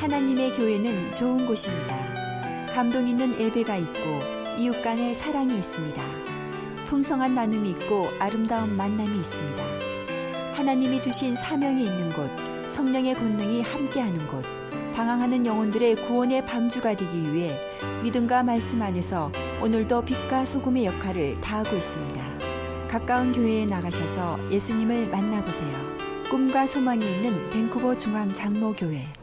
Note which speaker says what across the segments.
Speaker 1: 하나님의 교회는 좋은 곳입니다. 감동 있는 예배가 있고 이웃 간의 사랑이 있습니다. 풍성한 나눔이 있고 아름다운 만남이 있습니다. 하나님이 주신 사명이 있는 곳, 성령의 권능이 함께하는 곳, 방황하는 영혼들의 구원의 방주가 되기 위해 믿음과 말씀 안에서 오늘도 빛과 소금의 역할을 다하고 있습니다. 가까운 교회에 나가셔서 예수님을 만나보세요. 꿈과 소망이 있는 밴쿠버 중앙장로교회.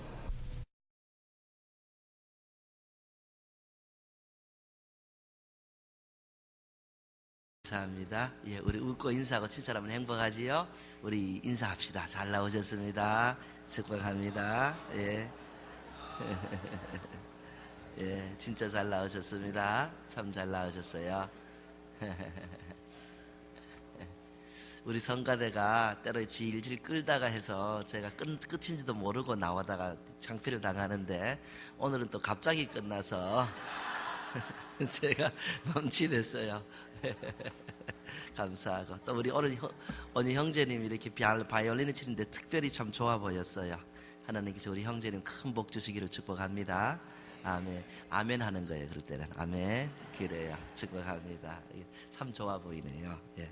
Speaker 2: 감사합니다. 예, 우리 웃고 인사하고 칭찬하면 행복하지요? 우리 인사합시다. 잘 나오셨습니다. 축복합니다. 예. 예, 진짜 잘 나오셨습니다. 참 잘 나오셨어요. 우리 성가대가 때로 질질 끌다가 해서 제가 끝인지도 모르고 나오다가 창피를 당하는데 오늘은 또 갑자기 끝나서 제가 멈칫했어요. 감사하고 또 우리 오늘 형제님이 이렇게 바이올린을 치는데 특별히 참 좋아 보였어요. 하나님께서 우리 형제님 큰 복 주시기를 축복합니다. 아멘. 아멘 하는 거예요. 그럴 때는 아멘. 그래요. 축복합니다. 참 좋아 보이네요. 예.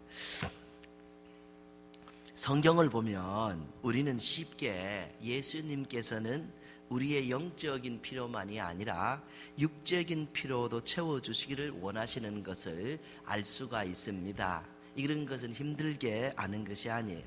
Speaker 2: 성경을 보면 우리는 쉽게 예수님께서는 우리의 영적인 필요만이 아니라 육적인 필요도 채워주시기를 원하시는 것을 알 수가 있습니다. 이런 것은 힘들게 아는 것이 아니에요.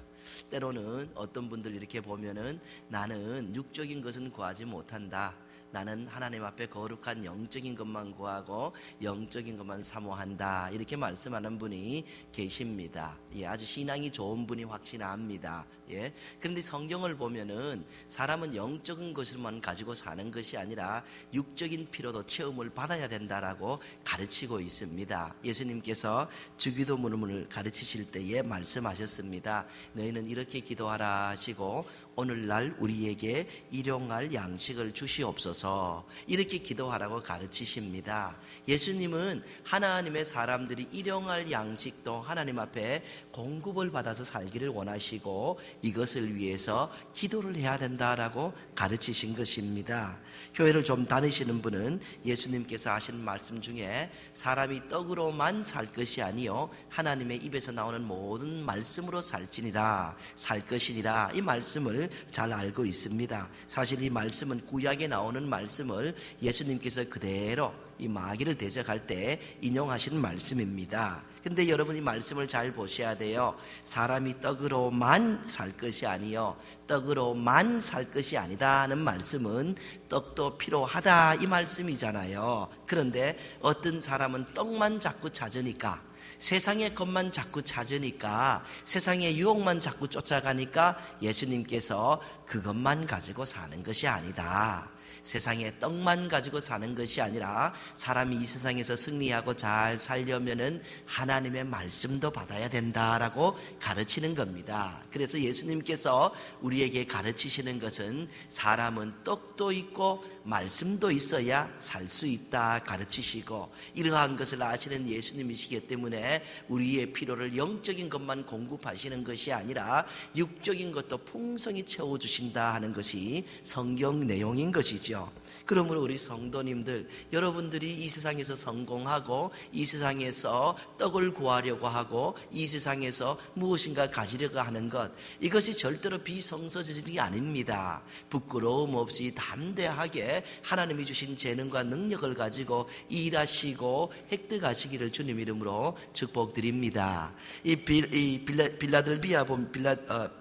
Speaker 2: 때로는 어떤 분들 이렇게 보면은 나는 육적인 것은 구하지 못한다. 나는 하나님 앞에 거룩한 영적인 것만 구하고 영적인 것만 사모한다. 이렇게 말씀하는 분이 계십니다. 예, 아주 신앙이 좋은 분이 확신합니다. 예. 그런데 성경을 보면은 사람은 영적인 것을만 가지고 사는 것이 아니라 육적인 필요도 체험을 받아야 된다라고 가르치고 있습니다. 예수님께서 주기도문을 가르치실 때에 말씀하셨습니다. 너희는 이렇게 기도하라 하시고 오늘날 우리에게 일용할 양식을 주시옵소서. 이렇게 기도하라고 가르치십니다. 예수님은 하나님의 사람들이 일용할 양식도 하나님 앞에 공급을 받아서 살기를 원하시고 이것을 위해서 기도를 해야 된다라고 가르치신 것입니다. 교회를 좀 다니시는 분은 예수님께서 하신 말씀 중에 사람이 떡으로만 살 것이 아니요 하나님의 입에서 나오는 모든 말씀으로 살지니라 살 것이니라 이 말씀을 잘 알고 있습니다. 사실 이 말씀은 구약에 나오는 말씀을 예수님께서 그대로 이 마귀를 대적할 때 인용하신 말씀입니다. 근데 여러분 이 말씀을 잘 보셔야 돼요. 사람이 떡으로만 살 것이 아니요 떡으로만 살 것이 아니다 하는 말씀은 떡도 필요하다 이 말씀이잖아요. 그런데 어떤 사람은 떡만 자꾸 찾으니까 세상의 것만 자꾸 찾으니까 세상의 유혹만 자꾸 쫓아가니까 예수님께서 그것만 가지고 사는 것이 아니다. 세상의 떡만 가지고 사는 것이 아니라 사람이 이 세상에서 승리하고 잘 살려면은 하나님의 말씀도 받아야 된다라고 가르치는 겁니다. 그래서 예수님께서 우리에게 가르치시는 것은 사람은 떡도 있고 말씀도 있어야 살 수 있다 가르치시고 이러한 것을 아시는 예수님이시기 때문에 우리의 필요를 영적인 것만 공급하시는 것이 아니라 육적인 것도 풍성히 채워주신다 하는 것이 성경 내용인 것이죠. 그러므로 우리 성도님들 여러분들이 이 세상에서 성공하고 이 세상에서 떡을 구하려고 하고 이 세상에서 무엇인가 가지려고 하는 것 이것이 절대로 비성서적인 게 아닙니다. 부끄러움 없이 담대하게 하나님이 주신 재능과 능력을 가지고 일하시고 획득하시기를 주님 이름으로 축복드립니다. 이 빌라델비아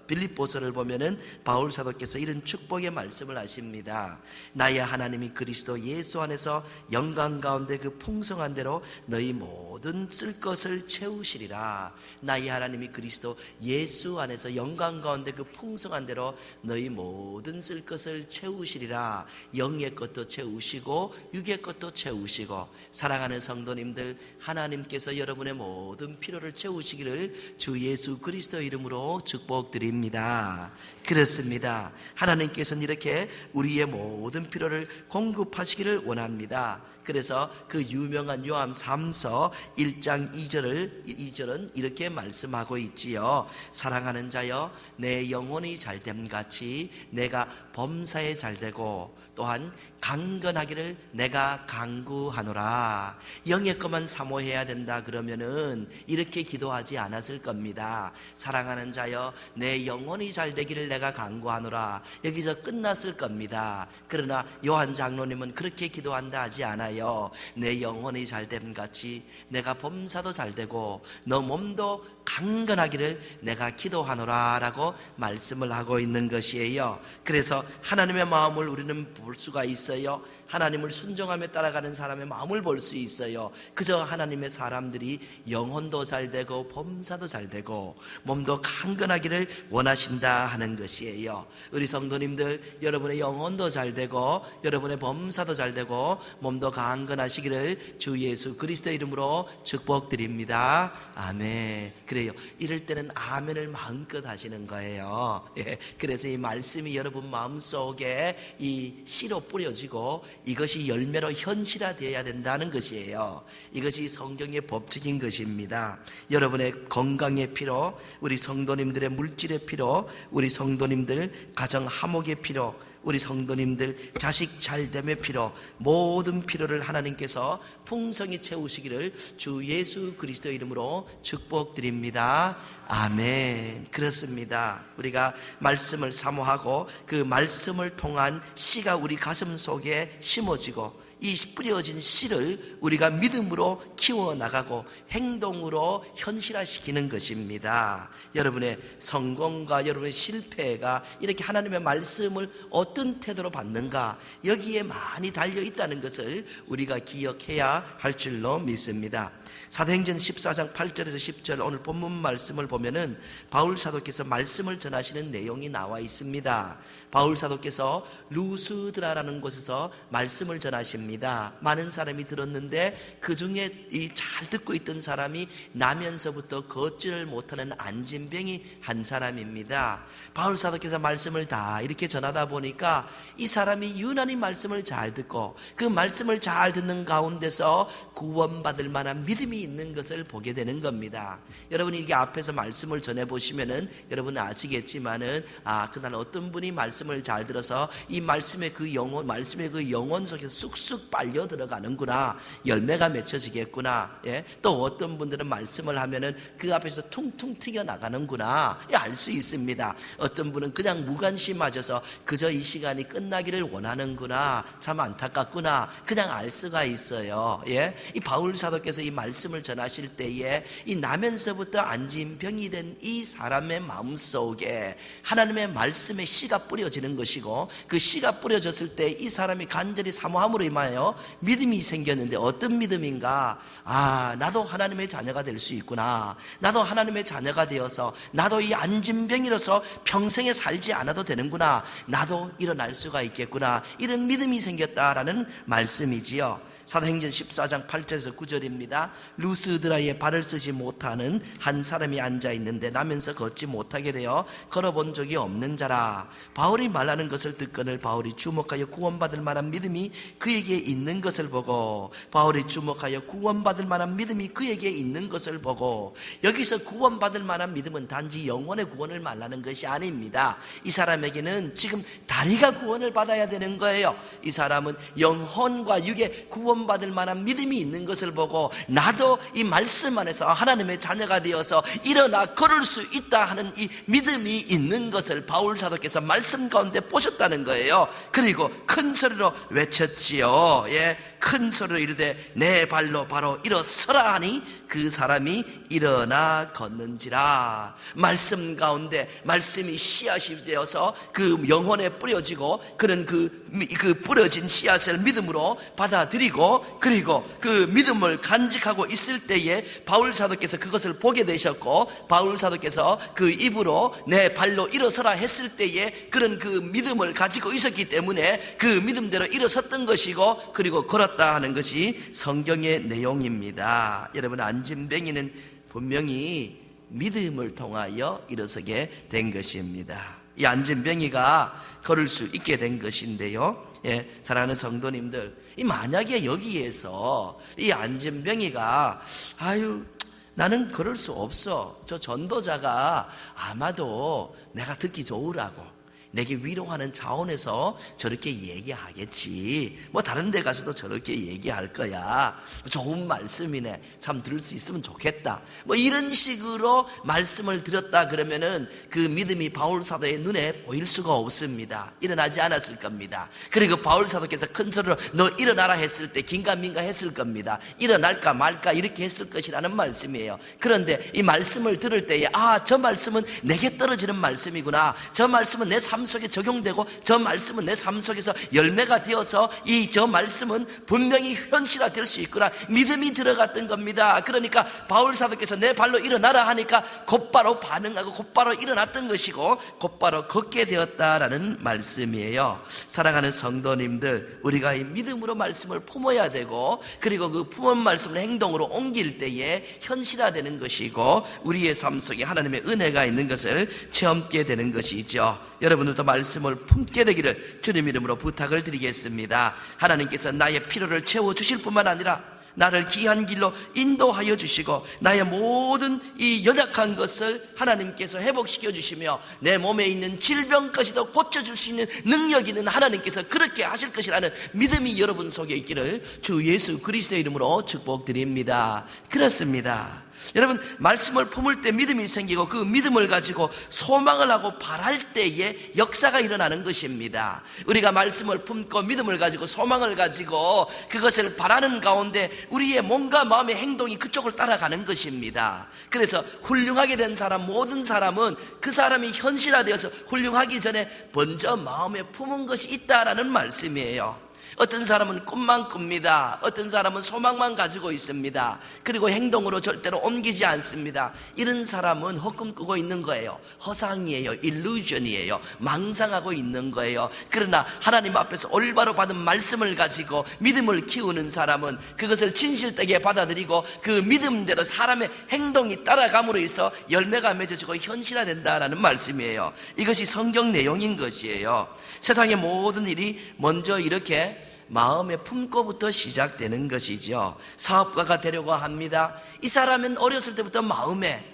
Speaker 2: 빌립보서를 보면은 바울 사도께서 이런 축복의 말씀을 하십니다. 나의 하나님이 그리스도 예수 안에서 영광 가운데 그 풍성한 대로 너희 모든 쓸 것을 채우시리라. 나의 하나님이 그리스도 예수 안에서 영광 가운데 그 풍성한 대로 너희 모든 쓸 것을 채우시리라. 영의 것도 채우시고 육의 것도 채우시고 사랑하는 성도님들 하나님께서 여러분의 모든 필요를 채우시기를 주 예수 그리스도 이름으로 축복드립니다. 그렇습니다. 하나님께서는 이렇게 우리의 모든 필요를 공급하시기를 원합니다. 그래서 그 유명한 요한 3서 1장 2절은 이렇게 말씀하고 있지요. 사랑하는 자여, 내 영혼이 잘됨 같이 내가 범사에 잘되고 또한 강건하기를 내가 간구하노라. 영의 것만 사모해야 된다 그러면은 이렇게 기도하지 않았을 겁니다. 사랑하는 자여, 내 영혼이 잘되기를 내가 간구하노라. 여기서 끝났을 겁니다. 그러나 요한 장로님은 그렇게 기도한다 하지 않아요. 내 영혼이 잘됨 같이 내가 범사도 잘되고 너 몸도 강건하기를 내가 기도하노라 라고 말씀을 하고 있는 것이에요. 그래서 하나님의 마음을 우리는 볼 수가 있어요. 하나님을 순종하며 따라가는 사람의 마음을 볼 수 있어요. 그저 하나님의 사람들이 영혼도 잘되고 범사도 잘되고 몸도 강건하기를 원하신다 하는 것이에요. 우리 성도님들, 여러분의 영혼도 잘되고 여러분의 범사도 잘되고 몸도 강건하시기를 주 예수 그리스도의 이름으로 축복드립니다. 아멘. 그래요. 이럴 때는 아멘을 마음껏 하시는 거예요. 예. 그래서 이 말씀이 여러분 마음속에 이 씨로 뿌려지고 이것이 열매로 현실화되어야 된다는 것이에요. 이것이 성경의 법칙인 것입니다. 여러분의 건강의 필요, 우리 성도님들의 물질의 필요, 우리 성도님들 가정 화목의 필요, 우리 성도님들 자식 잘됨의 필요, 모든 필요를 하나님께서 풍성히 채우시기를 주 예수 그리스도 이름으로 축복드립니다. 아멘. 그렇습니다. 우리가 말씀을 사모하고 그 말씀을 통한 씨가 우리 가슴 속에 심어지고 이 뿌려진 씨를 우리가 믿음으로 키워나가고 행동으로 현실화시키는 것입니다. 여러분의 성공과 여러분의 실패가 이렇게 하나님의 말씀을 어떤 태도로 받는가, 여기에 많이 달려있다는 것을 우리가 기억해야 할 줄로 믿습니다. 사도행전 14장 8절에서 10절 오늘 본문 말씀을 보면은 바울 사도께서 말씀을 전하시는 내용이 나와 있습니다. 바울 사도께서 루스드라라는 곳에서 말씀을 전하십니다. 많은 사람이 들었는데 그 중에 이 잘 듣고 있던 사람이 나면서부터 걷지를 못하는 안진병이 한 사람입니다. 바울 사도께서 말씀을 다 이렇게 전하다 보니까 이 사람이 유난히 말씀을 잘 듣고 그 말씀을 잘 듣는 가운데서 구원받을 만한 믿음이 있는 것을 보게 되는 겁니다. 여러분이 이렇게 앞에서 말씀을 전해보시면은 여러분은 아시겠지만은 그날 어떤 분이 말씀을 잘 들어서 이 말씀의 그 영혼 속에 쑥쑥 빨려 들어가는구나, 열매가 맺혀지겠구나. 예? 또 어떤 분들은 말씀을 하면은 그 앞에서 퉁퉁 튀겨 나가는구나, 알 수 있습니다. 어떤 분은 그냥 무관심하셔서 그저 이 시간이 끝나기를 원하는구나, 참 안타깝구나, 그냥 알 수가 있어요. 예? 이 바울 사도께서 이 말씀을 전하실 때에 이 나면서부터 안진병이 된 이 사람의 마음속에 하나님의 말씀의 씨가 뿌려지는 것이고, 그 씨가 뿌려졌을 때 이 사람이 간절히 사모함으로 인하여 믿음이 생겼는데, 어떤 믿음인가? 나도 하나님의 자녀가 될 수 있구나, 나도 하나님의 자녀가 되어서 나도 이 안진병이로서 평생에 살지 않아도 되는구나, 나도 일어날 수가 있겠구나, 이런 믿음이 생겼다라는 말씀이지요. 사도행전 14장 8절에서 9절입니다. 루스드라에 발을 쓰지 못하는 한 사람이 앉아있는데 나면서 걷지 못하게 되어 걸어본 적이 없는 자라. 바울이 말하는 것을 듣거늘 바울이 주목하여 구원받을 만한 믿음이 그에게 있는 것을 보고, 바울이 주목하여 구원받을 만한 믿음이 그에게 있는 것을 보고, 여기서 구원받을 만한 믿음은 단지 영혼의 구원을 말하는 것이 아닙니다. 이 사람에게는 지금 다리가 구원을 받아야 되는 거예요. 이 사람은 영혼과 육의 구원 받을 만한 믿음이 있는 것을 보고, 나도 이 말씀 안에서 하나님의 자녀가 되어서 일어나 걸을 수 있다 하는 이 믿음이 있는 것을 바울 사도께서 말씀 가운데 보셨다는 거예요. 그리고 큰 소리로 외쳤지요. 예, 큰 소리로 이르되 내 발로 바로 일어서라 하니 그 사람이 일어나 걷는지라. 말씀 가운데 말씀이 씨앗이 되어서 그 영혼에 뿌려지고, 그런 그 뿌려진 씨앗을 믿음으로 받아들이고, 그리고 그 믿음을 간직하고 있을 때에 바울 사도께서 그것을 보게 되셨고, 바울 사도께서 그 입으로 내 발로 일어서라 했을 때에 그런 그 믿음을 가지고 있었기 때문에 그 믿음대로 일어섰던 것이고, 그리고 걸었다 하는 것이 성경의 내용입니다. 여러분, 안진뱅이는 분명히 믿음을 통하여 일어서게 된 것입니다. 이 안진뱅이가 걸을 수 있게 된 것인데요. 사랑하는 성도님들, 이 만약에 여기에서 이 안진뱅이가 나는 걸을 수 없어, 저 전도자가 아마도 내가 듣기 좋으라고 내게 위로하는 차원에서 저렇게 얘기하겠지, 다른 데 가서도 저렇게 얘기할 거야, 좋은 말씀이네, 참 들을 수 있으면 좋겠다, 이런 식으로 말씀을 들었다 그러면은 그 믿음이 바울 사도의 눈에 보일 수가 없습니다. 일어나지 않았을 겁니다. 그리고 바울 사도께서 큰 소리로 너 일어나라 했을 때 긴가민가 했을 겁니다. 일어날까 말까 이렇게 했을 것이라는 말씀이에요. 그런데 이 말씀을 들을 때에 저 말씀은 내게 떨어지는 말씀이구나, 저 말씀은 내 삶 속에 적용되고 저 말씀은 내 삶 속에서 열매가 되어서 저 말씀은 분명히 현실화될 수 있구나, 믿음이 들어갔던 겁니다. 그러니까 바울 사도께서 내 발로 일어나라 하니까 곧바로 반응하고 곧바로 일어났던 것이고 곧바로 걷게 되었다라는 말씀이에요. 사랑하는 성도님들, 우리가 이 믿음으로 말씀을 품어야 되고 그리고 그 품은 말씀을 행동으로 옮길 때에 현실화되는 것이고 우리의 삶 속에 하나님의 은혜가 있는 것을 체험하게 되는 것이죠. 여러분들도 말씀을 품게 되기를 주님 이름으로 부탁을 드리겠습니다. 하나님께서 나의 필요를 채워주실 뿐만 아니라 나를 귀한 길로 인도하여 주시고 나의 모든 이 연약한 것을 하나님께서 회복시켜 주시며 내 몸에 있는 질병까지도 고쳐줄 수 있는 능력 있는 하나님께서 그렇게 하실 것이라는 믿음이 여러분 속에 있기를 주 예수 그리스도의 이름으로 축복드립니다. 그렇습니다. 여러분, 말씀을 품을 때 믿음이 생기고 그 믿음을 가지고 소망을 하고 바랄 때에 역사가 일어나는 것입니다. 우리가 말씀을 품고 믿음을 가지고 소망을 가지고 그것을 바라는 가운데 우리의 몸과 마음의 행동이 그쪽을 따라가는 것입니다. 그래서 훌륭하게 된 사람, 모든 사람은 그 사람이 현실화되어서 훌륭하기 전에 먼저 마음에 품은 것이 있다라는 말씀이에요. 어떤 사람은 꿈만 꿉니다. 어떤 사람은 소망만 가지고 있습니다. 그리고 행동으로 절대로 옮기지 않습니다. 이런 사람은 헛꿈 꾸고 있는 거예요. 허상이에요. 일루전이에요. 망상하고 있는 거예요. 그러나 하나님 앞에서 올바로 받은 말씀을 가지고 믿음을 키우는 사람은 그것을 진실되게 받아들이고 그 믿음대로 사람의 행동이 따라감으로 해서 열매가 맺어지고 현실화된다라는 말씀이에요. 이것이 성경 내용인 것이에요. 세상의 모든 일이 먼저 이렇게 마음에 품고부터 시작되는 것이죠. 사업가가 되려고 합니다. 이 사람은 어렸을 때부터 마음에,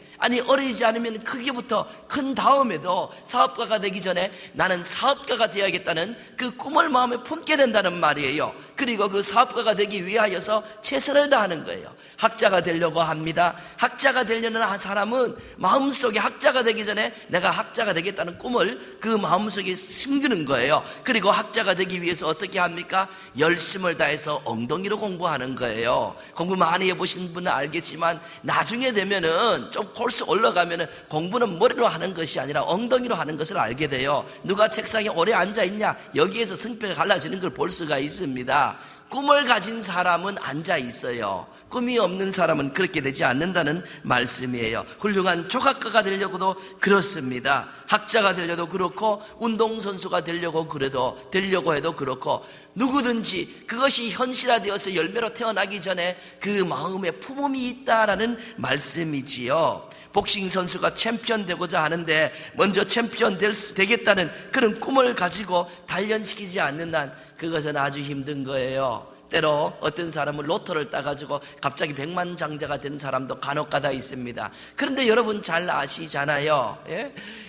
Speaker 2: 어리지 않으면 크게부터 큰 다음에도 사업가가 되기 전에 나는 사업가가 되어야겠다는 그 꿈을 마음에 품게 된다는 말이에요. 그리고 그 사업가가 되기 위하여서 최선을 다하는 거예요. 학자가 되려고 합니다. 학자가 되려는 한 사람은 마음속에 학자가 되기 전에 내가 학자가 되겠다는 꿈을 그 마음속에 심기는 거예요. 그리고 학자가 되기 위해서 어떻게 합니까? 열심을 다해서 엉덩이로 공부하는 거예요. 공부 많이 해보신 분은 알겠지만 나중에 되면은 좀 코스 올라가면은 공부는 머리로 하는 것이 아니라 엉덩이로 하는 것을 알게 돼요. 누가 책상에 오래 앉아있냐? 여기에서 성패가 갈라지는 걸 볼 수가 있습니다. 꿈을 가진 사람은 앉아 있어요. 꿈이 없는 사람은 그렇게 되지 않는다는 말씀이에요. 훌륭한 조각가가 되려고도 그렇습니다. 학자가 되려도 그렇고 운동선수가 되려고 해도 그렇고 누구든지 그것이 현실화되어서 열매로 태어나기 전에 그 마음에 품음이 있다라는 말씀이지요. 복싱 선수가 챔피언 되고자 하는데 먼저 챔피언 되겠다는 그런 꿈을 가지고 단련시키지 않는 한 그것은 아주 힘든 거예요. 때로 어떤 사람은 로또를 따가지고 갑자기 백만장자가 된 사람도 간혹가다 있습니다. 그런데 여러분 잘 아시잖아요.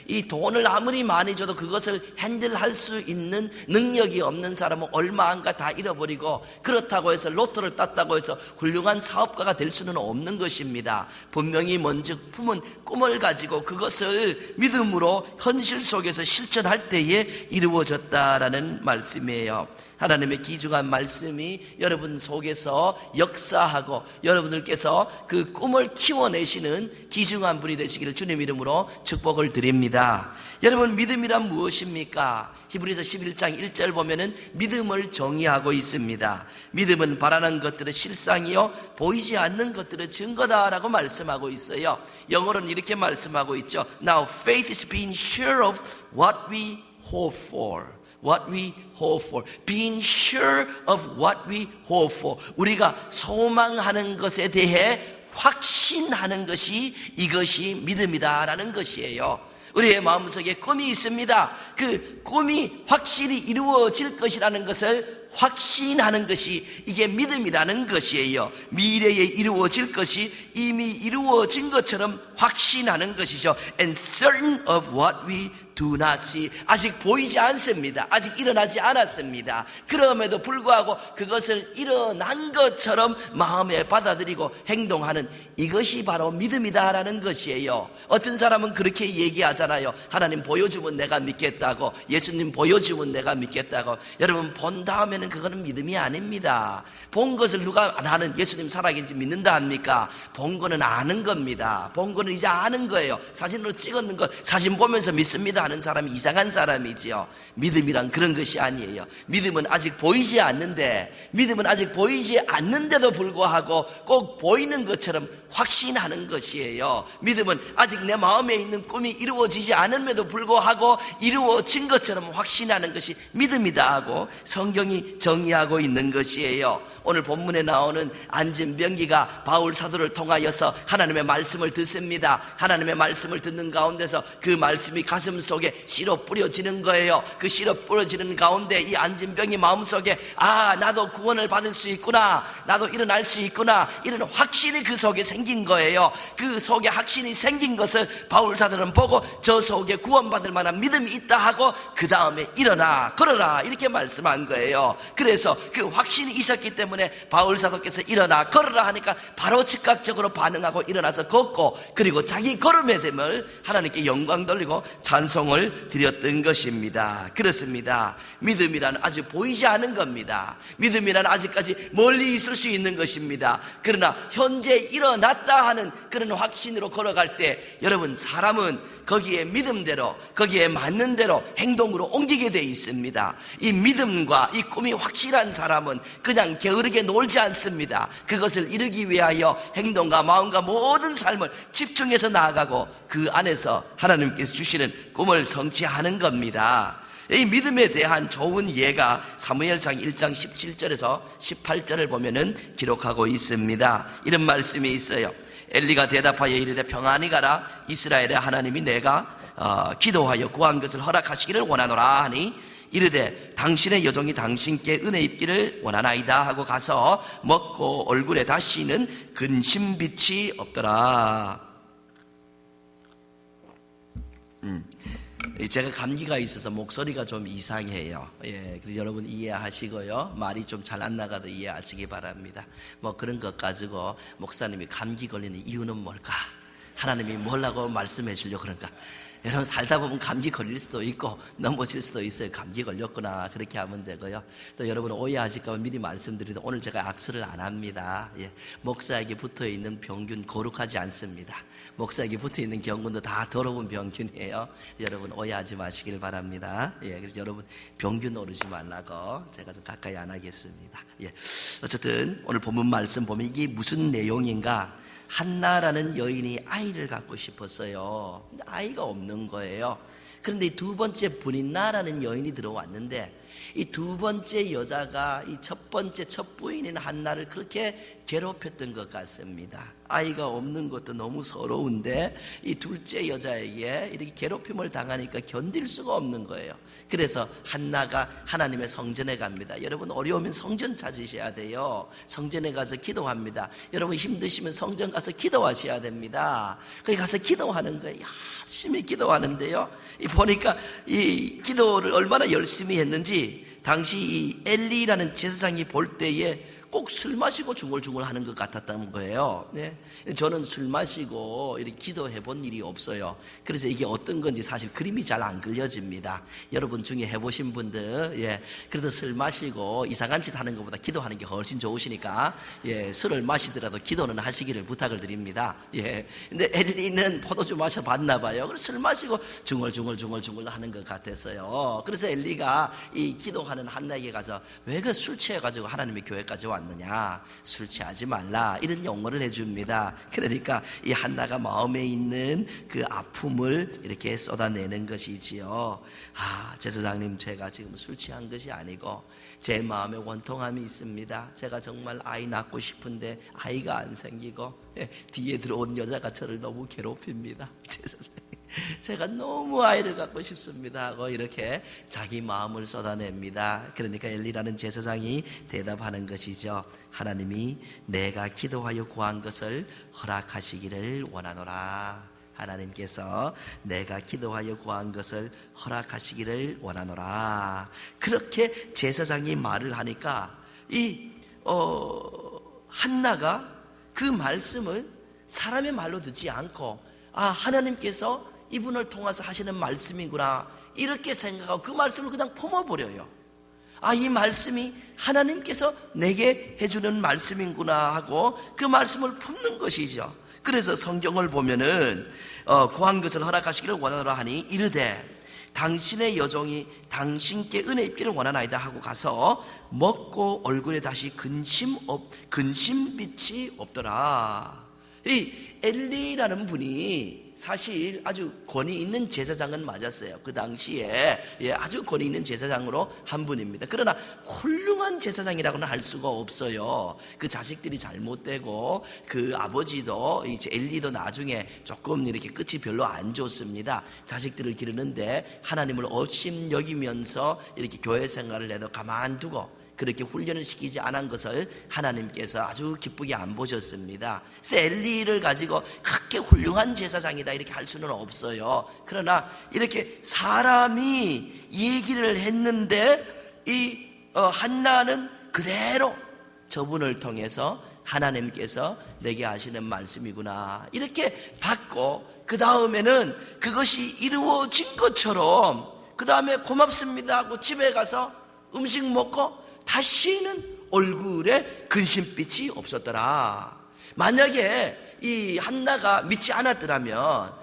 Speaker 2: 이 돈을 아무리 많이 줘도 그것을 핸들할 수 있는 능력이 없는 사람은 얼마 안가 다 잃어버리고, 그렇다고 해서 로또를 땄다고 해서 훌륭한 사업가가 될 수는 없는 것입니다. 분명히 먼저 품은 꿈을 가지고 그것을 믿음으로 현실 속에서 실천할 때에 이루어졌다라는 말씀이에요. 하나님의 귀중한 말씀이 여러분 속에서 역사하고 여러분들께서 그 꿈을 키워내시는 귀중한 분이 되시기를 주님 이름으로 축복을 드립니다. 여러분, 믿음이란 무엇입니까? 히브리서 11장 1절 보면은 믿음을 정의하고 있습니다. 믿음은 바라는 것들의 실상이요 보이지 않는 것들의 증거다라고 말씀하고 있어요. 영어로는 이렇게 말씀하고 있죠. Now faith is being sure of what we hope for. What we hope for. Being sure of what we hope for. 우리가 소망하는 것에 대해 확신하는 것이 이것이 믿음이다라는 것이에요. 우리의 마음속에 꿈이 있습니다. 그 꿈이 확실히 이루어질 것이라는 것을 확신하는 것이 이게 믿음이라는 것이에요. 미래에 이루어질 것이 이미 이루어진 것처럼 확신하는 것이죠. And certain of what we do not see. 아직 보이지 않습니다. 아직 일어나지 않았습니다. 그럼에도 불구하고 그것을 일어난 것처럼 마음에 받아들이고 행동하는 이것이 바로 믿음이다라는 것이에요. 어떤 사람은 그렇게 얘기하잖아요. 하나님 보여주면 내가 믿겠다고, 예수님 보여주면 내가 믿겠다고. 여러분, 본 다음에는 그거는 믿음이 아닙니다. 본 것을 누가 나는 예수님 살아계신지 믿는다 합니까? 본 거는 아는 겁니다. 본 거는 이제 아는 거예요. 사진으로 찍었는 거 사진 보면서 믿습니다 하는 사람이 이상한 사람이지요. 믿음이란 그런 것이 아니에요. 믿음은 아직 보이지 않는데, 믿음은 아직 보이지 않는데도 불구하고 꼭 보이는 것처럼 확신하는 것이에요. 믿음은 아직 내 마음에 있는 꿈이 이루어지지 않음에도 불구하고 이루어진 것처럼 확신하는 것이 믿음이다 하고 성경이 정의하고 있는 것이에요. 오늘 본문에 나오는 안진병기가 바울 사도를 통하여서 하나님의 말씀을 듣습니다. 하나님의 말씀을 듣는 가운데서 그 말씀이 가슴 속에 씨로 뿌려지는 거예요. 그 씨로 뿌려지는 가운데 이 안진병이 마음속에 나도 구원을 받을 수 있구나, 나도 일어날 수 있구나, 이런 확신이 그 속에 생긴 거예요. 그 속에 확신이 생긴 것을 바울 사도는 보고 저 속에 구원받을 만한 믿음이 있다 하고 그 다음에 일어나 걸어라 이렇게 말씀한 거예요. 그래서 그 확신이 있었기 때문에 바울 사도께서 일어나 걸어라 하니까 바로 즉각적으로 반응하고 일어나서 걷고, 그리고 자기 걸음의 됨을 하나님께 영광 돌리고 찬송을 드렸던 것입니다. 그렇습니다. 믿음이란 아직 보이지 않은 겁니다. 믿음이란 아직까지 멀리 있을 수 있는 것입니다. 그러나 현재 일어났다 하는 그런 확신으로 걸어갈 때 여러분, 사람은 거기에 믿음대로, 거기에 맞는 대로 행동으로 옮기게 돼 있습니다. 이 믿음과 이 꿈이 확실한 사람은 그냥 게으르게 놀지 않습니다. 그것을 이루기 위하여 행동과 마음과 모든 삶을 집중해서 나아가고 그 안에서 하나님께서 주시는 꿈을 성취하는 겁니다. 이 믿음에 대한 좋은 예가 사무엘상 1장 17절에서 18절을 보면은 기록하고 있습니다. 이런 말씀이 있어요. 엘리가 대답하여 이르되 평안히 가라. 이스라엘의 하나님이 내가 기도하여 구한 것을 허락하시기를 원하노라 하니 이르되 당신의 여종이 당신께 은혜 입기를 원하나이다 하고 가서 먹고 얼굴에 다시는 근심빛이 없더라. 제가 감기가 있어서 목소리가 좀 이상해요. 그래서 여러분 이해하시고요. 말이 좀 잘 안 나가도 이해하시기 바랍니다. 그런 것 가지고 목사님이 감기 걸리는 이유는 뭘까? 하나님이 뭐라고 말씀해 주려고 그런가? 여러분, 살다 보면 감기 걸릴 수도 있고 넘어질 수도 있어요. 감기 걸렸구나, 그렇게 하면 되고요. 또 여러분 오해하실까 봐 미리 말씀드리도 오늘 제가 악수를 안 합니다. 목사에게 붙어있는 병균 거룩하지 않습니다. 목사에게 붙어있는 병균도 다 더러운 병균이에요. 여러분 오해하지 마시길 바랍니다. 그래서 여러분 병균 오르지 말라고 제가 좀 가까이 안 하겠습니다. 어쨌든 오늘 본문 말씀 보면 이게 무슨 내용인가? 한나라는 여인이 아이를 갖고 싶었어요. 근데 아이가 없는 거예요. 그런데 이 두 번째 브린나라는 여인이 들어왔는데 이 두 번째 여자가 이 첫 번째 첫 부인인 한나를 그렇게 괴롭혔던 것 같습니다. 아이가 없는 것도 너무 서러운데 이 둘째 여자에게 이렇게 괴롭힘을 당하니까 견딜 수가 없는 거예요. 그래서 한나가 하나님의 성전에 갑니다. 여러분 어려우면 성전 찾으셔야 돼요. 성전에 가서 기도합니다. 여러분 힘드시면 성전 가서 기도하셔야 됩니다. 거기 가서 기도하는 거예요. 열심히 기도하는데요, 보니까 이 기도를 얼마나 열심히 했는지 당시 이 엘리라는 제사장이 볼 때에 꼭 술 마시고 중얼중얼 하는 것 같았다는 거예요. 저는 술 마시고 이렇게 기도해 본 일이 없어요. 그래서 이게 어떤 건지 사실 그림이 잘 안 그려집니다. 여러분 중에 해보신 분들, 그래도 술 마시고 이상한 짓 하는 것보다 기도하는 게 훨씬 좋으시니까 술을 마시더라도 기도는 하시기를 부탁을 드립니다. 근데 엘리는 포도주 마셔봤나 봐요. 그래서 술 마시고 중얼중얼 하는 것 같았어요. 그래서 엘리가 이 기도하는 한나에게 가서 왜 그 술 취해가지고 하나님의 교회까지 왔느냐, 술 취하지 말라, 이런 용어를 해줍니다. 그러니까 이 한나가 마음에 있는 그 아픔을 이렇게 쏟아내는 것이지요. 제사장님, 제가 지금 술 취한 것이 아니고 제 마음에 원통함이 있습니다. 제가 정말 아이 낳고 싶은데 아이가 안 생기고 뒤에 들어온 여자가 저를 너무 괴롭힙니다. 제사장님, 제가 너무 아이를 갖고 싶습니다 하고 이렇게 자기 마음을 쏟아냅니다. 그러니까 엘리라는 제사장이 대답하는 것이죠. 하나님이 내가 기도하여 구한 것을 허락하시기를 원하노라. 하나님께서 내가 기도하여 구한 것을 허락하시기를 원하노라. 그렇게 제사장이 말을 하니까 한나가 그 말씀을 사람의 말로 듣지 않고 하나님께서 이분을 통해서 하시는 말씀이구나 이렇게 생각하고 그 말씀을 그냥 품어버려요. 이 말씀이 하나님께서 내게 해주는 말씀이구나 하고 그 말씀을 품는 것이죠. 그래서 성경을 보면은 구한 것을 허락하시기를 원하노라 하니 이르되 당신의 여종이 당신께 은혜 입기를 원하나이다 하고 가서 먹고 얼굴에 다시 근심빛이 없더라. 이 엘리라는 분이 사실 아주 권위 있는 제사장은 맞았어요. 그 당시에 아주 권위 있는 제사장으로 한 분입니다. 그러나 훌륭한 제사장이라고는 할 수가 없어요. 그 자식들이 잘못되고 그 아버지도 이제 엘리도 나중에 조금 이렇게 끝이 별로 안 좋습니다. 자식들을 기르는데 하나님을 업심 여기면서 이렇게 교회 생활을 해도 가만두고 그렇게 훈련을 시키지 않은 것을 하나님께서 아주 기쁘게 안 보셨습니다. 그래서 엘리를 가지고 그렇게 훌륭한 제사장이다 이렇게 할 수는 없어요. 그러나 이렇게 사람이 얘기를 했는데 한나는 그대로 저분을 통해서 하나님께서 내게 하시는 말씀이구나 이렇게 받고 그 다음에는 그것이 이루어진 것처럼 그 다음에 고맙습니다 하고 집에 가서 음식 먹고 다시는 얼굴에 근심빛이 없었더라. 만약에 이 한나가 믿지 않았더라면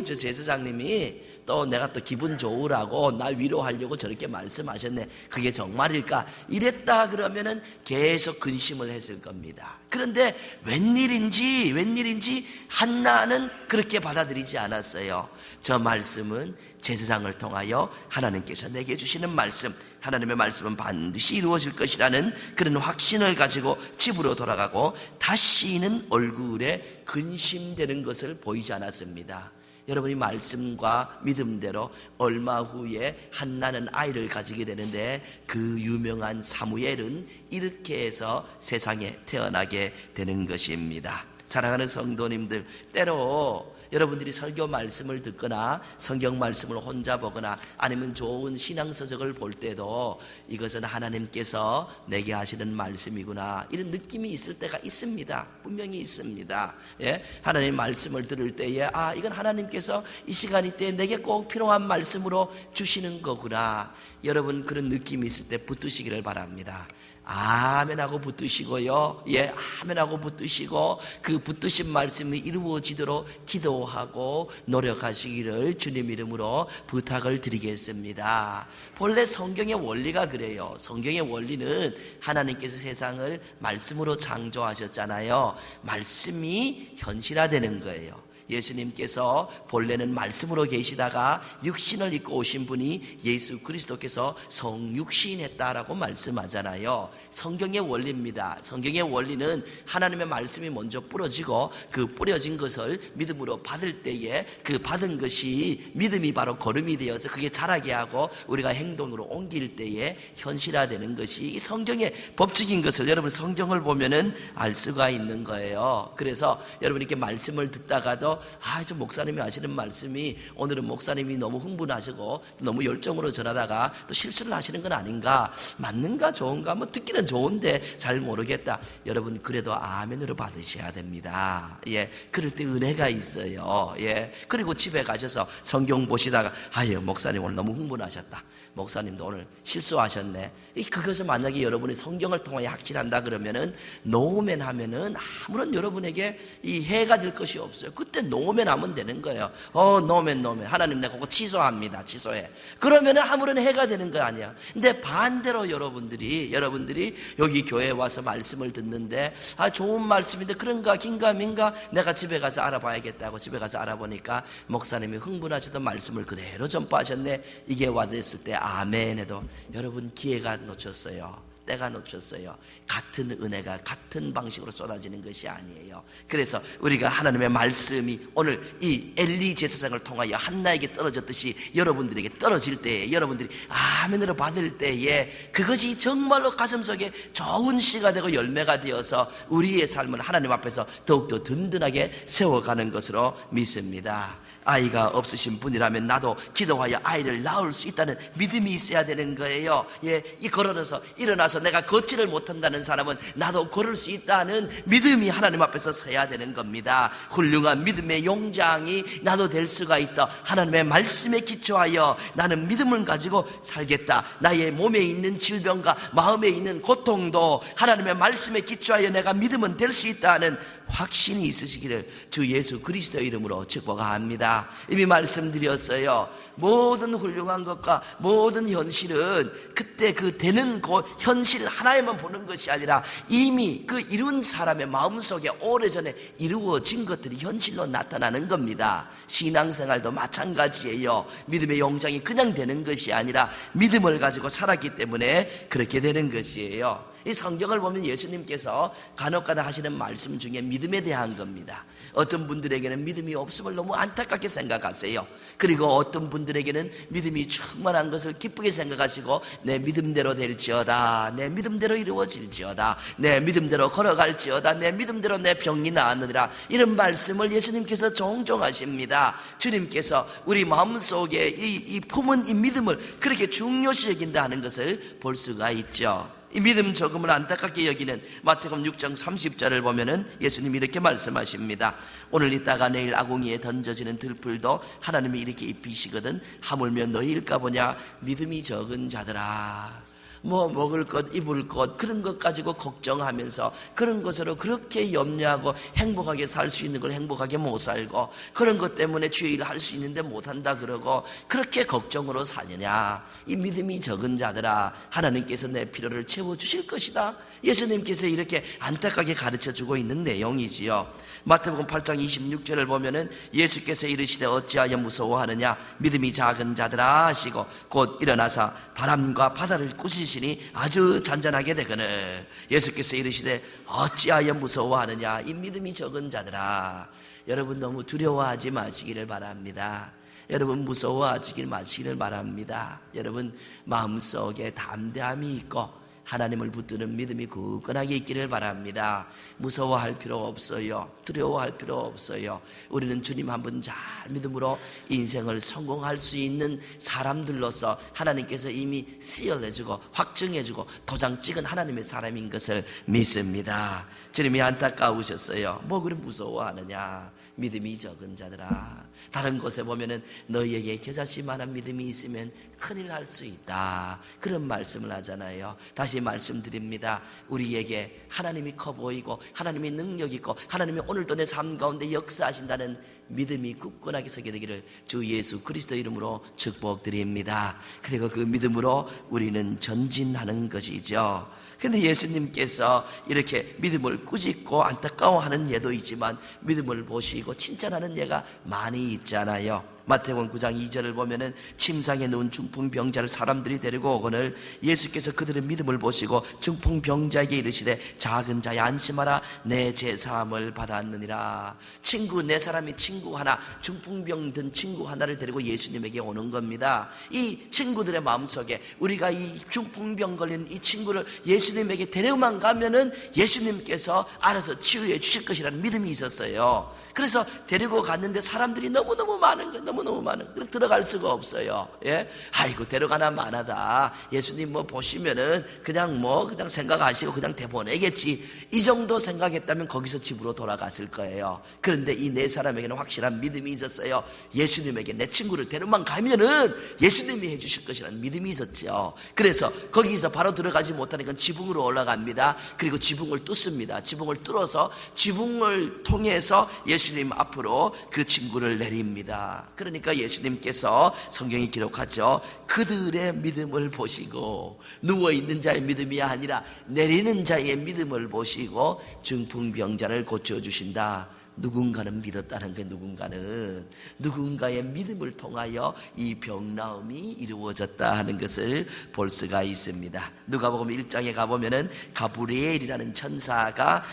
Speaker 2: 저 제사장님이 또 내가 또 기분 좋으라고 나 위로하려고 저렇게 말씀하셨네 그게 정말일까 이랬다 그러면은 계속 근심을 했을 겁니다. 그런데 웬일인지 한나는 그렇게 받아들이지 않았어요. 저 말씀은 제사장을 통하여 하나님께서 내게 주시는 말씀, 하나님의 말씀은 반드시 이루어질 것이라는 그런 확신을 가지고 집으로 돌아가고 다시는 얼굴에 근심되는 것을 보이지 않았습니다. 여러분이 말씀과 믿음대로 얼마 후에 한나는 아이를 가지게 되는데 그 유명한 사무엘은 이렇게 해서 세상에 태어나게 되는 것입니다. 사랑하는 성도님들, 때로 여러분들이 설교 말씀을 듣거나 성경 말씀을 혼자 보거나 아니면 좋은 신앙서적을 볼 때도 이것은 하나님께서 내게 하시는 말씀이구나 이런 느낌이 있을 때가 있습니다. 분명히 있습니다. 하나님 말씀을 들을 때에 이건 하나님께서 이 시간 이때 내게 꼭 필요한 말씀으로 주시는 거구나. 여러분 그런 느낌이 있을 때 붙드시기를 바랍니다. 아멘하고 붙드시고요. 아멘하고 붙드시고 그 붙드신 말씀이 이루어지도록 기도하고 노력하시기를 주님 이름으로 부탁을 드리겠습니다. 본래 성경의 원리가 그래요. 성경의 원리는 하나님께서 세상을 말씀으로 창조하셨잖아요. 말씀이 현실화되는 거예요. 예수님께서 본래는 말씀으로 계시다가 육신을 입고 오신 분이 예수 그리스도께서 성육신했다라고 말씀하잖아요. 성경의 원리입니다. 성경의 원리는 하나님의 말씀이 먼저 뿌려지고 그 뿌려진 것을 믿음으로 받을 때에 그 받은 것이 믿음이 바로 걸음이 되어서 그게 자라게 하고 우리가 행동으로 옮길 때에 현실화되는 것이 이 성경의 법칙인 것을 여러분 성경을 보면은 알 수가 있는 거예요. 그래서 여러분 이렇게 말씀을 듣다가도 저 목사님이 하시는 말씀이 오늘은 목사님이 너무 흥분하시고 너무 열정으로 전하다가 또 실수를 하시는 건 아닌가, 맞는가 좋은가 듣기는 좋은데 잘 모르겠다. 여러분 그래도 아멘으로 받으셔야 됩니다. 그럴 때 은혜가 있어요. 그리고 집에 가셔서 성경 보시다가 목사님 오늘 너무 흥분하셨다, 목사님도 오늘 실수하셨네. 그것을 만약에 여러분이 성경을 통해 확실한다 그러면은 노멘 하면은 아무런 여러분에게 이 해가 될 것이 없어요. 그때 노멘 하면 되는 거예요. 노멘 하나님 내가 그거 취소합니다. 취소해. 그러면은 아무런 해가 되는 거 아니야. 근데 반대로 여러분들이 여기 교회에 와서 말씀을 듣는데 좋은 말씀인데 그런가 긴가 민가 내가 집에 가서 알아봐야겠다고 집에 가서 알아보니까 목사님이 흥분하시던 말씀을 그대로 전파하셨네. 이게 와닿았을 때 아멘 해도 여러분 기회가 놓쳤어요. 때가 놓쳤어요. 같은 은혜가 같은 방식으로 쏟아지는 것이 아니에요. 그래서 우리가 하나님의 말씀이 오늘 이 엘리 제사장을 통하여 한나에게 떨어졌듯이 여러분들에게 떨어질 때에, 여러분들이 아멘으로 받을 때에 그것이 정말로 가슴속에 좋은 씨가 되고 열매가 되어서 우리의 삶을 하나님 앞에서 더욱더 든든하게 세워가는 것으로 믿습니다. 아이가 없으신 분이라면 나도 기도하여 아이를 낳을 수 있다는 믿음이 있어야 되는 거예요. 이 걸어서 일어나서 내가 걷지를 못한다는 사람은 나도 걸을 수 있다는 믿음이 하나님 앞에서 서야 되는 겁니다. 훌륭한 믿음의 용장이 나도 될 수가 있다. 하나님의 말씀에 기초하여 나는 믿음을 가지고 살겠다. 나의 몸에 있는 질병과 마음에 있는 고통도 하나님의 말씀에 기초하여 내가 믿음은 될 수 있다는 확신이 있으시기를 주 예수 그리스도의 이름으로 축복합니다. 이미 말씀드렸어요. 모든 훌륭한 것과 모든 현실은 그때 그 되는 그 현실 하나에만 보는 것이 아니라 이미 그 이룬 사람의 마음속에 오래전에 이루어진 것들이 현실로 나타나는 겁니다. 신앙생활도 마찬가지예요. 믿음의 용장이 그냥 되는 것이 아니라 믿음을 가지고 살았기 때문에 그렇게 되는 것이에요. 이 성경을 보면 예수님께서 간혹가다 하시는 말씀 중에 믿음에 대한 겁니다. 어떤 분들에게는 믿음이 없음을 너무 안타깝게 생각하세요. 그리고 어떤 분들에게는 믿음이 충만한 것을 기쁘게 생각하시고 내 믿음대로 될지어다, 내 믿음대로 이루어질지어다, 내 믿음대로 걸어갈지어다, 내 믿음대로 내 병이 나았느니라, 이런 말씀을 예수님께서 종종 하십니다. 주님께서 우리 마음속에 이 품은 이 믿음을 그렇게 중요시 여긴다 하는 것을 볼 수가 있죠. 이 믿음 조금을 안타깝게 여기는 마태복음 6장 30절을 보면은 예수님이 이렇게 말씀하십니다. 오늘 있다가 내일 아궁이에 던져지는 들풀도 하나님이 이렇게 입히시거든 하물며 너희일까 보냐. 믿음이 적은 자들아. 먹을 것, 입을 것, 그런 것 가지고 걱정하면서 그런 것으로 그렇게 염려하고 행복하게 살 수 있는 걸 행복하게 못 살고, 그런 것 때문에 주의 일을 할 수 있는데 못한다 그러고 그렇게 걱정으로 사느냐. 이 믿음이 적은 자들아, 하나님께서 내 필요를 채워주실 것이다. 예수님께서 이렇게 안타깝게 가르쳐주고 있는 내용이지요. 마태복음 8장 26절을 보면은 예수께서 이르시되 어찌하여 무서워하느냐. 믿음이 작은 자들아 하시고 곧 일어나사 바람과 바다를 꾸짖으시니 아주 잔잔하게 되거늘. 예수께서 이르시되 어찌하여 무서워하느냐. 이 믿음이 적은 자들아. 여러분 너무 두려워하지 마시기를 바랍니다. 여러분 무서워하지 마시기를 바랍니다. 여러분 마음속에 담대함이 있고 하나님을 붙드는 믿음이 굳건하게 있기를 바랍니다. 무서워할 필요 없어요. 두려워할 필요 없어요. 우리는 주님 한 분 잘 믿음으로 인생을 성공할 수 있는 사람들로서 하나님께서 이미 씨얼해주고 확증해주고 도장 찍은 하나님의 사람인 것을 믿습니다. 주님이 안타까우셨어요. 뭐 그리 무서워하느냐. 믿음이 적은 자들아. 다른 곳에 보면은 너희에게 겨자씨만한 믿음이 있으면 큰일 날 수 있다, 그런 말씀을 하잖아요. 다시 말씀드립니다. 우리에게 하나님이 커 보이고 하나님이 능력 있고 하나님이 오늘도 내 삶 가운데 역사하신다는 믿음이 굳건하게 서게 되기를 주 예수 그리스도 이름으로 축복드립니다. 그리고 그 믿음으로 우리는 전진하는 것이죠. 근데 예수님께서 이렇게 믿음을 꾸짖고 안타까워하는 예도 있지만 믿음을 보시고 칭찬하는 예가 많이 있잖아요. 마태복음 9장 2절을 보면은 침상에 누운 중풍병자를 사람들이 데리고 오거늘 예수께서 그들의 믿음을 보시고 중풍병자에게 이르시되 작은 자야 안심하라 내 제사함을 받았느니라. 친구, 내 사람이 친구 하나, 중풍병 든 친구 하나를 데리고 예수님에게 오는 겁니다. 이 친구들의 마음속에 우리가 이 중풍병 걸린 이 친구를 예수님에게 데려만 가면은 예수님께서 알아서 치유해 주실 것이라는 믿음이 있었어요. 그래서 데리고 갔는데 사람들이 너무너무 많은 거예요. 너무너무 많은. 그래서 들어갈 수가 없어요. 예? 아이고 데려가나 마나다. 예수님 뭐 보시면은 그냥 생각하시고 그냥 대보내겠지, 이 정도 생각했다면 거기서 집으로 돌아갔을 거예요. 그런데 이 네 사람에게는 확실한 믿음이 있었어요. 예수님에게 내 친구를 데려만 가면은 예수님이 해주실 것이라는 믿음이 있었죠. 그래서 거기서 바로 들어가지 못하니까 지붕으로 올라갑니다. 그리고 지붕을 뚫습니다. 지붕을 뚫어서 지붕을 통해서 예수님 앞으로 그 친구를 내립니다. 그러니까 예수님께서 성경이 기록하죠. 그들의 믿음을 보시고, 누워있는 자의 믿음이 아니라 내리는 자의 믿음을 보시고 중풍병자를 고쳐주신다. 누군가는 믿었다는 게 누군가의 믿음을 통하여 이 병나음이 이루어졌다 하는 것을 볼 수가 있습니다. 누가복음 1장에 가보면은 가브리엘이라는 천사가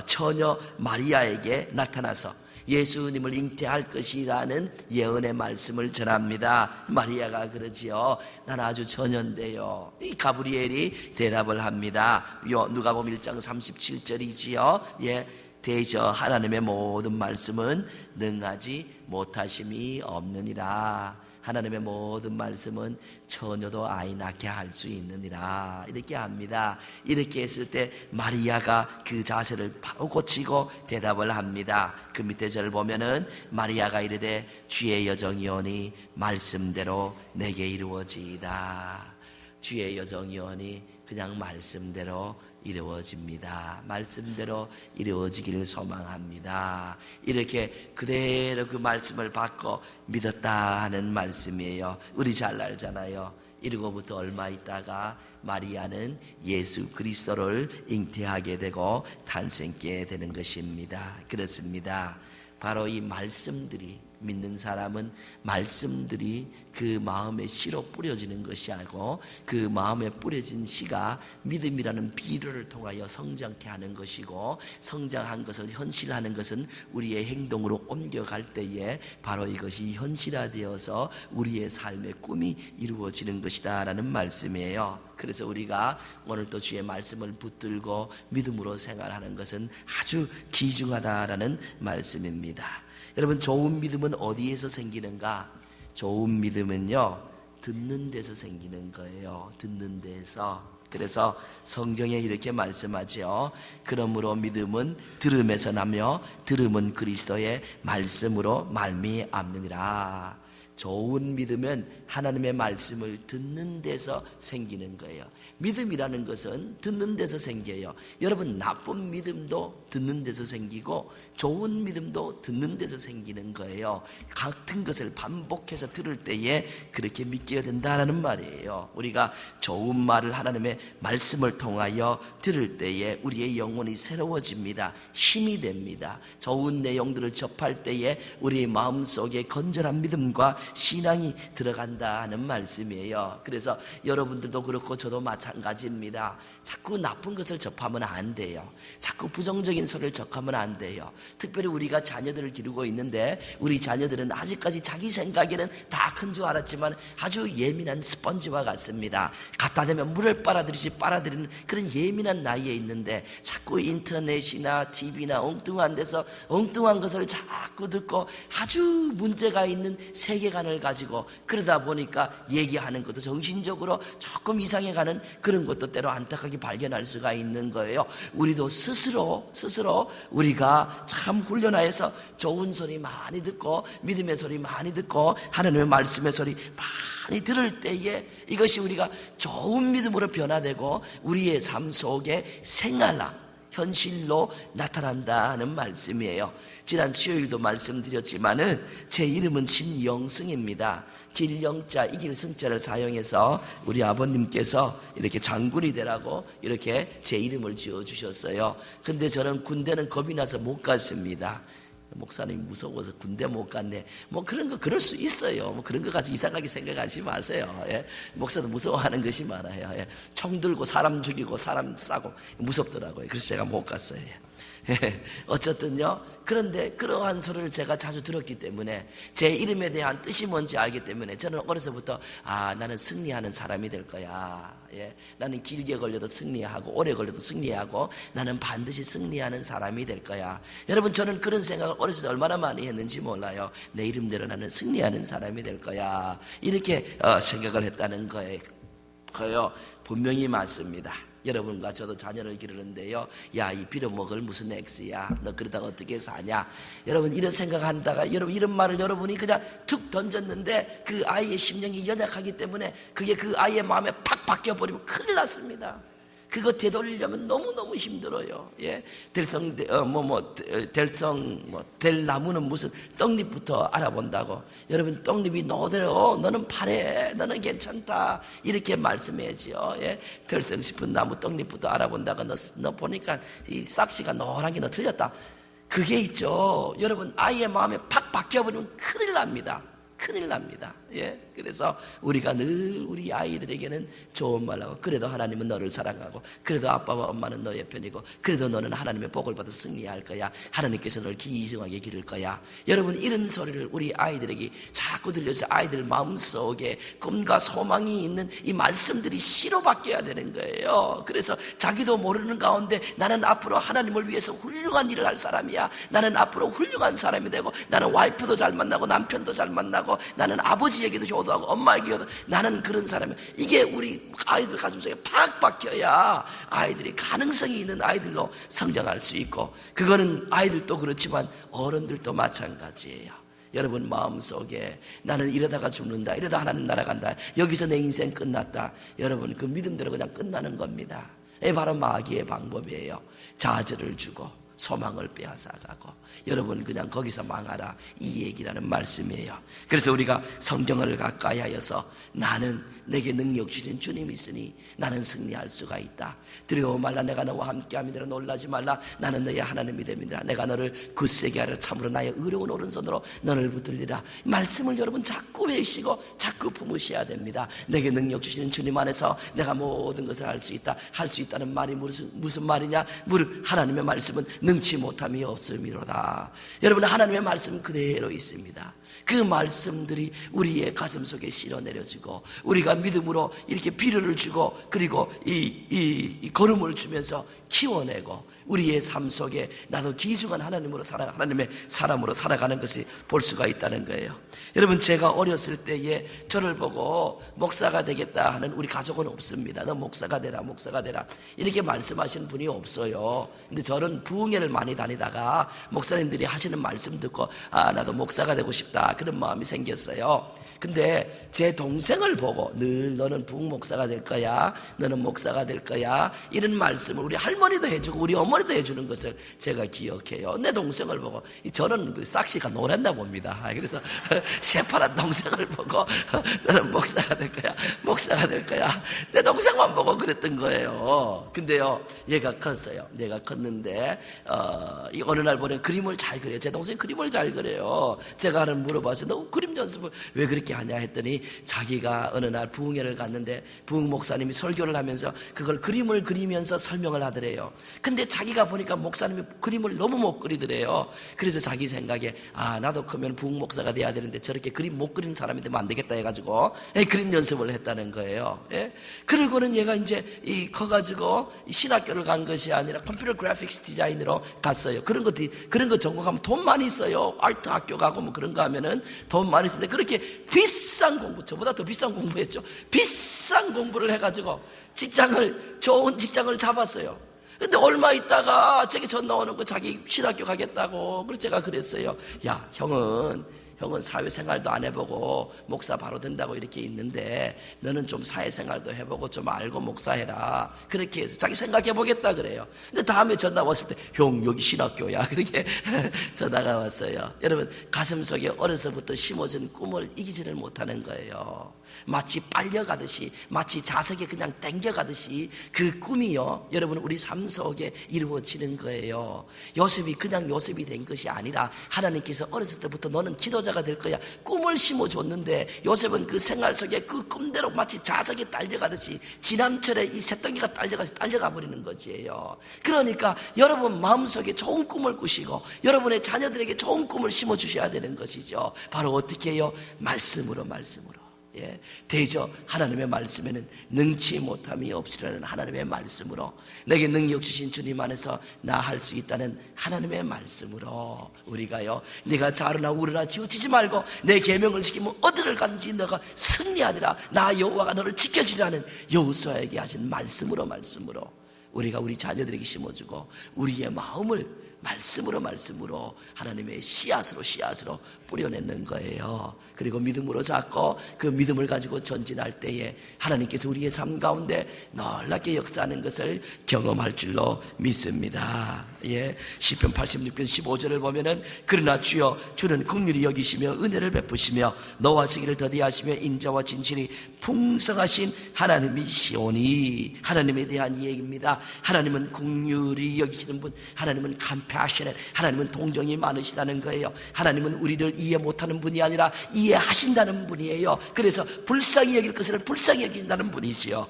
Speaker 2: 처녀 마리아에게 나타나서 예수님을 잉태할 것이라는 예언의 말씀을 전합니다. 마리아가 그러지요. 나는 아주 처녀인데요. 이 가브리엘이 대답을 합니다. 누가복음 1장 37절이지요. 대저 하나님의 모든 말씀은 능하지 못하심이 없느니라. 하나님의 모든 말씀은 처녀도 아이 낳게 할 수 있느니라. 이렇게 합니다. 이렇게 했을 때 마리아가 그 자세를 바로 고치고 대답을 합니다. 그 밑에 절을 보면은 마리아가 이르되 주의 여정이오니 말씀대로 내게 이루어지이다. 주의 여정이오니 그냥 말씀대로 이루어집니다. 말씀대로 이루어지기를 소망합니다. 이렇게 그대로 그 말씀을 받고 믿었다 하는 말씀이에요. 우리 잘 알잖아요. 이르고부터 얼마 있다가 마리아는 예수 그리스도를 잉태하게 되고 탄생케 되는 것입니다. 그렇습니다. 바로 이 말씀들이, 믿는 사람은 말씀들이 그 마음의 씨로 뿌려지는 것이 아니고 그 마음에 뿌려진 씨가 믿음이라는 비료를 통하여 성장케 하는 것이고, 성장한 것을 현실하는 것은 우리의 행동으로 옮겨갈 때에 바로 이것이 현실화되어서 우리의 삶의 꿈이 이루어지는 것이다 라는 말씀이에요. 그래서 우리가 오늘 또 주의 말씀을 붙들고 믿음으로 생활하는 것은 아주 귀중하다라는 말씀입니다. 여러분, 좋은 믿음은 어디에서 생기는가? 좋은 믿음은요, 듣는 데서 생기는 거예요. 듣는 데서. 그래서 성경에 이렇게 말씀하죠. 그러므로 믿음은 들음에서 나며 들음은 그리스도의 말씀으로 말미암느니라. 좋은 믿음은 하나님의 말씀을 듣는 데서 생기는 거예요. 믿음이라는 것은 듣는 데서 생겨요. 여러분, 나쁜 믿음도 듣는 데서 생기고 좋은 믿음도 듣는 데서 생기는 거예요. 같은 것을 반복해서 들을 때에 그렇게 믿게 된다는 말이에요. 우리가 좋은 말을, 하나님의 말씀을 통하여 들을 때에 우리의 영혼이 새로워집니다. 힘이 됩니다. 좋은 내용들을 접할 때에 우리의 마음속에 건전한 믿음과 신앙이 들어간다 하는 말씀이에요. 그래서 여러분들도 그렇고 저도 마찬가지입니다. 자꾸 나쁜 것을 접하면 안 돼요. 자꾸 부정적인 소리를 접하면 안 돼요. 특별히 우리가 자녀들을 기르고 있는데 우리 자녀들은 아직까지 자기 생각에는 다 큰 줄 알았지만 아주 예민한 스펀지와 같습니다. 갖다 대면 물을 빨아들이지 빨아들이는 그런 예민한 나이에 있는데 자꾸 인터넷이나 TV나 엉뚱한 데서 엉뚱한 것을 자꾸 듣고 아주 문제가 있는 세계관을 가지고, 그러다 보니까 얘기하는 것도 정신적으로 조금 이상해가는 그런 것도 때로 안타깝게 발견할 수가 있는 거예요. 우리도 스스로 우리가 참 훈련하여서 좋은 소리 많이 듣고 믿음의 소리 많이 듣고 하나님의 말씀의 소리 많이 들을 때에 이것이 우리가 좋은 믿음으로 변화되고 우리의 삶 속에 생활화, 현실로 나타난다는 말씀이에요. 지난 수요일도 말씀드렸지만은 제 이름은 신영승입니다. 길영자, 이길 승자를 사용해서 우리 아버님께서 이렇게 장군이 되라고 이렇게 제 이름을 지어주셨어요. 근데 저는 군대는 겁이 나서 못 갔습니다. 목사님 무서워서 군대 못 갔네. 뭐 그런 거 그럴 수 있어요. 뭐 그런 거 가지고 이상하게 생각하지 마세요. 예. 목사도 무서워하는 것이 많아요. 예. 총 들고 사람 죽이고 사람 싸고 무섭더라고요. 그래서 제가 못 갔어요. 예. 어쨌든요. 그런데 그러한 소리를 제가 자주 들었기 때문에 제 이름에 대한 뜻이 뭔지 알기 때문에 저는 어려서부터 나는 승리하는 사람이 될 거야. 예. 나는 길게 걸려도 승리하고 오래 걸려도 승리하고 나는 반드시 승리하는 사람이 될 거야. 여러분, 저는 그런 생각을 어렸을 때 얼마나 많이 했는지 몰라요. 내 이름대로 나는 승리하는 사람이 될 거야. 이렇게 생각을 했다는 거예요. 분명히 맞습니다. 여러분과 저도 자녀를 기르는데요, 야, 이 빌어먹을 무슨 X야, 너 그러다가 어떻게 사냐, 여러분 이런 생각한다가 여러분 이런 말을 여러분이 그냥 툭 던졌는데 그 아이의 심령이 연약하기 때문에 그게 그 아이의 마음에 팍 박혀버리면 큰일 났습니다. 그거 되돌리려면 너무너무 힘들어요. 예. 될 나무는 무슨 떡잎부터 알아본다고. 여러분, 떡잎이 너대로 너는 파래, 너는 괜찮다, 이렇게 말씀해야지요. 예. 될성 싶은 나무 떡잎부터 알아본다고. 너 보니까 이 싹시가 노란 게 너 틀렸다. 그게 있죠. 여러분, 아이의 마음에 팍 박혀버리면 큰일 납니다. 큰일 납니다. 예. 그래서 우리가 늘 우리 아이들에게는 좋은 말 하고, 그래도 하나님은 너를 사랑하고, 그래도 아빠와 엄마는 너의 편이고, 그래도 너는 하나님의 복을 받아 승리할 거야. 하나님께서 너를 기이정하게 기를 거야. 여러분, 이런 소리를 우리 아이들에게 자꾸 들려서 아이들 마음속에 꿈과 소망이 있는 이 말씀들이 씨로 바뀌어야 되는 거예요. 그래서 자기도 모르는 가운데 나는 앞으로 하나님을 위해서 훌륭한 일을 할 사람이야. 나는 앞으로 훌륭한 사람이 되고, 나는 와이프도 잘 만나고 남편도 잘 만나고, 나는 아버지에게도 효도하고 엄마에게 효도, 나는 그런 사람이야. 이게 우리 아이들 가슴속에 팍 박혀야 아이들이 가능성이 있는 아이들로 성장할 수 있고, 그거는 아이들도 그렇지만 어른들도 마찬가지예요. 여러분 마음속에 나는 이러다가 죽는다, 이러다 하나님 날아간다, 여기서 내 인생 끝났다, 여러분 그 믿음대로 그냥 끝나는 겁니다. 이게 바로 마귀의 방법이에요. 좌절을 주고 소망을 빼앗아가고, 여러분 그냥 거기서 망하라, 이 얘기라는 말씀이에요. 그래서 우리가 성경을 가까이 하여서 나는 내게 능력 주신 주님이 있으니 나는 승리할 수가 있다. 두려워 말라, 내가 너와 함께함이니라. 놀라지 말라, 나는 너의 하나님이 됨이니라. 내가 너를 굳세게 하려 참으로 나의 의로운 오른손으로 너를 붙들리라. 말씀을 여러분 자꾸 외우시고 자꾸 품으셔야 됩니다. 내게 능력 주시는 주님 안에서 내가 모든 것을 할 수 있다. 할 수 있다는 말이 무슨 말이냐? 하나님의 말씀은 능치 못함이 없음이로다. 여러분 하나님의 말씀은 그대로 있습니다. 그 말씀들이 우리의 가슴 속에 실어 내려지고, 우리가 믿음으로 이렇게 비료를 주고, 그리고 이 걸음을 주면서 키워내고, 우리의 삶 속에 나도 귀중한 하나님의 사람으로 살아가는 것이 볼 수가 있다는 거예요. 여러분 제가 어렸을 때에 저를 보고 목사가 되겠다 하는 우리 가족은 없습니다. 너 목사가 되라, 목사가 되라 이렇게 말씀하시는 분이 없어요. 근데 저는 부흥회를 많이 다니다가 목사님들이 하시는 말씀 듣고 나도 목사가 되고 싶다 그런 마음이 생겼어요. 근데 제 동생을 보고 늘 너는 부흥목사가 될 거야, 너는 목사가 될 거야, 이런 말씀을 우리 할머니도 해주고 우리 어머니도 해주는 것을 제가 기억해요. 내 동생을 보고, 저는 그 싹시가 노랬나 봅니다. 그래서 새파란 동생을 보고 너는 목사가 될 거야, 목사가 될 거야, 내 동생만 보고 그랬던 거예요. 근데요 얘가 컸어요. 내가 컸는데 어느 날 보니 그림을 잘 그려요. 제 동생이 그림을 잘 그려요. 제가 하나 물어봤어요. 너 그림 연습을 왜 그렇게 하냐 했더니, 자기가 어느 날 부흥회를 갔는데 부흥 목사님이 설교를 하면서 그걸 그림을 그리면서 설명을 하더래요. 근데 자기가 보니까 목사님이 그림을 너무 못 그리더래요. 그래서 자기 생각에 나도 크면 부흥 목사가 돼야 되는데 저렇게 그림 못 그리는 사람이 되면 안 되겠다 해가지고 그림 연습을 했다는 거예요. 그리고는 얘가 이제 커가지고 신학교를 간 것이 아니라 컴퓨터 그래픽스 디자인으로 갔어요. 그런 거 전공하면 돈 많이 써요. 아트 학교 가고 뭐 그런 거 하면은 돈 많이 쓰는데, 그렇게 비싼 공부, 저보다 더 비싼 공부했죠. 비싼 공부를 해가지고 좋은 직장을 잡았어요. 근데 얼마 있다가 저기 전화 오는 거 자기 신학교 가겠다고. 그래서 제가 그랬어요. 야, 형은 사회생활도 안 해보고 목사 바로 된다고 이렇게 있는데, 너는 좀 사회생활도 해보고 좀 알고 목사해라. 그렇게 해서 자기 생각해보겠다 그래요. 근데 다음에 전화 왔을 때, 형 여기 신학교야, 그렇게 전화가 왔어요. 여러분 가슴속에 어려서부터 심어진 꿈을 이기지를 못하는 거예요. 마치 빨려가듯이, 마치 자석에 그냥 땡겨가듯이 그 꿈이요 여러분 우리 삶 속에 이루어지는 거예요. 요셉이 그냥 요셉이 된 것이 아니라, 하나님께서 어렸을 때부터 너는 지도자가 될 거야 꿈을 심어줬는데, 요셉은 그 생활 속에 그 꿈대로 마치 자석에 딸려가듯이 지난철에 이 새덩이가 딸려가 버리는 거지요. 그러니까 여러분 마음속에 좋은 꿈을 꾸시고 여러분의 자녀들에게 좋은 꿈을 심어주셔야 되는 것이죠. 바로 어떻게 해요? 말씀으로. 대저 하나님의 말씀에는 능치 못함이 없으라는 하나님의 말씀으로, 내게 능력 주신 주님 안에서 나 할 수 있다는 하나님의 말씀으로 우리가요, 네가 자르나 우르나 치우치지 말고 내 계명을 지키면 어디를 가든지 너가 승리하리라, 나 여호와가 너를 지켜주리라는 여호수아에게 하신 말씀으로 우리가 우리 자녀들에게 심어주고, 우리의 마음을 말씀으로 하나님의 씨앗으로 뿌려내는 거예요. 그리고 믿음으로 잡고 그 믿음을 가지고 전진할 때에 하나님께서 우리의 삶 가운데 놀랍게 역사하는 것을 경험할 줄로 믿습니다. 시편 86편 15절을 보면은, 그러나 주여 주는 긍휼히 여기시며 은혜를 베푸시며 너와 승리를 더디하시며 인자와 진실이 풍성하신 하나님이시오니. 하나님에 대한 얘기입니다. 하나님은 긍휼히 여기시는 분, 하나님은 간편 compassionate. 하나님은 동정이 많으시다는 거예요. 하나님은 우리를 이해 못하는 분이 아니라 이해하신다는 분이에요. 그래서 불쌍히 여길 것을 불쌍히 여긴다는 분이지요.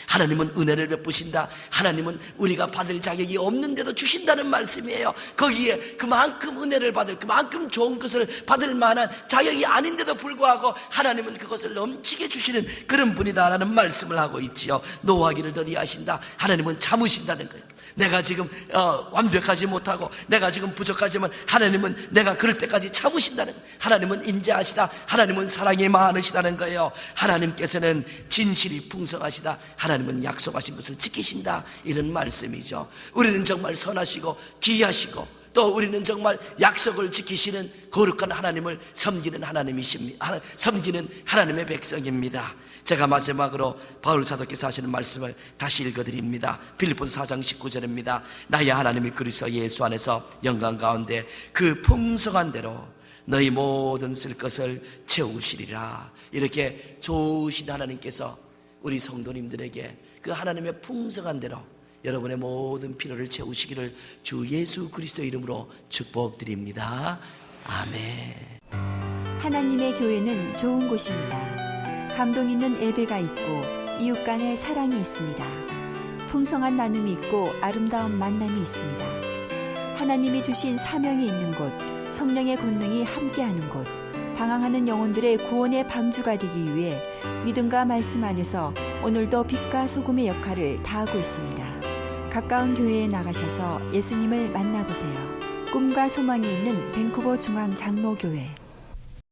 Speaker 2: 하나님은 은혜를 베푸신다. 하나님은 우리가 받을 자격이 없는데도 주신다는 말씀이에요. 거기에 그만큼 은혜를 받을, 그만큼 좋은 것을 받을 만한 자격이 아닌데도 불구하고 하나님은 그것을 넘치게 주시는 그런 분이다라는 말씀을 하고 있지요. 노하기를 더디하신다. 하나님은 참으신다는 거예요. 내가 지금 완벽하지 못하고 내가 지금 부족하지만 하나님은 내가 그럴 때까지 참으신다는 거예요. 하나님은 인자하시다. 하나님은 사랑이 많으시다는 거예요. 하나님께서는 진실이 풍성하시다. 하나님은 약속하신 것을 지키신다. 이런 말씀이죠. 우리는 정말 선하시고 귀하시고 또 우리는 정말 약속을 지키시는 거룩한 하나님을 섬기는 하나님이십니다. 섬기는 하나님의 백성입니다. 제가 마지막으로 바울 사도께서 하시는 말씀을 다시 읽어드립니다. 빌립보서 4장 19절입니다. 나의 하나님이 그리스도 예수 안에서 영광 가운데 그 풍성한 대로 너희 모든 쓸 것을 채우시리라. 이렇게 좋으신 하나님께서 우리 성도님들에게 그 하나님의 풍성한 대로 여러분의 모든 필요를 채우시기를 주 예수 그리스도의 이름으로 축복드립니다. 아멘.
Speaker 1: 하나님의 교회는 좋은 곳입니다. 감동 있는 예배가 있고 이웃 간의 사랑이 있습니다. 풍성한 나눔이 있고 아름다운 만남이 있습니다. 하나님이 주신 사명이 있는 곳, 성령의 권능이 함께하는 곳, 방황하는 영혼들의 구원의 방주가 되기 위해 믿음과 말씀 안에서 오늘도 빛과 소금의 역할을 다하고 있습니다. 가까운 교회에 나가셔서 예수님을 만나보세요. 꿈과 소망이 있는 밴쿠버 중앙 장로교회.